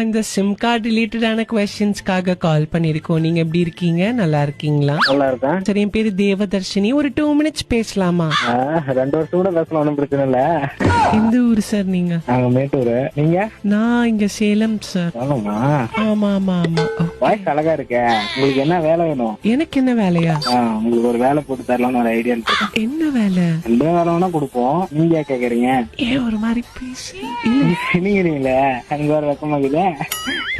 இந்த sim card ரிலேட்டடான क्वेश्चंसக்காக கால் பண்ணிருக்கோம். நீங்க எப்படி இருக்கீங்க? நல்லா இருக்கீங்களா? நல்லா இருக்கேன். சரி, என் பேரு தேவதர்ஷினி. ஒரு 2 minutes பேசலாமா? 2 வருஷம் கூட பேசலாம், ஒன்றும் பிரச்சனை இல்ல. எந்த ஊர் சார் நீங்க? நாங்க மேட்டூர். நீங்க? நான் இங்க சேலம் சார். ஆமாமா. ஆமா ஆமா ஆமா. வாய்ஸ் அழகா இருக்க. உங்களுக்கு என்ன வேலை வேணும்? எனக்கு என்ன வேலையா? உங்களுக்கு ஒரு வேலை போட்டு தரலாம்னு ஒரு ஐடியா இருக்கேன். என்ன வேலை? எந்த வேலை வேணா கொடுப்போம். நீங்க கேக்குறீங்க? ஏன் ஒரு மாதிரி பேசி நீங்களே அங்க ஒரு வெக்கமாக்குதே.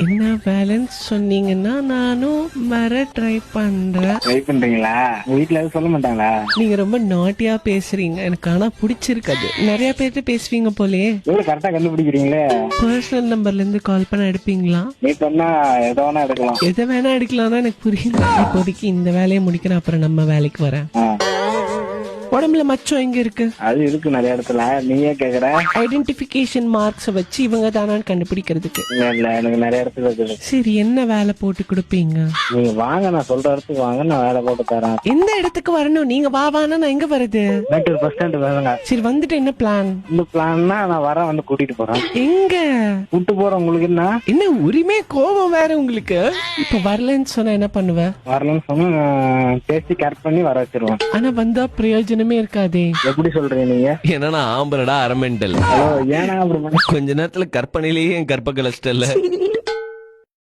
என்ன வேலைன்னு சொன்னீங்கன்னா நானும் வர ட்ரை பண்றேன். ட்ரை பண்றீங்களா? உங்க வீட்டுல எதுவும் சொல்ல மாட்டாங்களா? நீங்க ரொம்ப நாட்டியா பேசுறீங்க. எனக்கு ஆனா பிடிச்சிருக்காது. நிறைய பேர்ட்ட பேசுவீங்க போலயே. எவ்வளவு கரெக்டா கண்டுபிடிக்கிறீங்களே. பர்சனல் நம்பர்ல இருந்து கால் பண்ண எடுப்பீங்களா? நீ சொன்னா எதை வேணா எடுக்கலாம். எதை வேணா எடுக்கலாம் தான் எனக்கு புரியுது. இப்போதைக்கு இந்த வேலையை முடிக்கிறேன், அப்புறம் நம்ம வேலைக்கு வரேன். உடம்புல மச்சம் எங்க இருக்கு? அது இருக்கு நிறைய இடத்துல. நீயே கேக்குற? ஐடென்டிபிகேஷன் மார்க்ஸ் வச்சு இவங்க தானான்னு கண்டுபிடிக்கிறதுக்கு. இல்ல, எனக்கு நிறைய இடத்துல இருக்குது. சரி, என்ன வேலை போட்டு கொடுப்பீங்க? நீங்க வாங்க, நான் சொல்ற இடத்துக்கு வாங்க, நான் வேலை போட்டு தரேன். எந்த இடத்துக்கு வரணும்? நீங்க வாவானா நான் எங்க வருது? மேட்டூர் பஸ் ஸ்டாண்ட் வாங்க. சரி, வந்துட்டு என்ன பிளான்? இந்த பிளான்னா நான் வரேன், வந்து கூட்டிட்டு போறேன். எங்க கூட்டு போறேன். உங்களுக்கு என்ன உரிமை, கோபம் வேற உங்களுக்கு? இப்ப வரலன்னு சொன்னா என்ன பண்ணுவ? வரலன்னு சொன்னா நான் பேசி கரெக்ட் பண்ணி வர வச்சிருவேன். ஆனா வந்தா பிரயோஜனமே இருக்காதே. எப்படி சொல்றீங்க நீங்க? ஏன்னா நான் ஆம்பரடா அரமெண்டல். ஹலோ, ஏன்னா அப்படி பண்ண? கொஞ்ச நேரத்துல கற்பனையிலேயே என் கற்ப கலஸ்டல்ல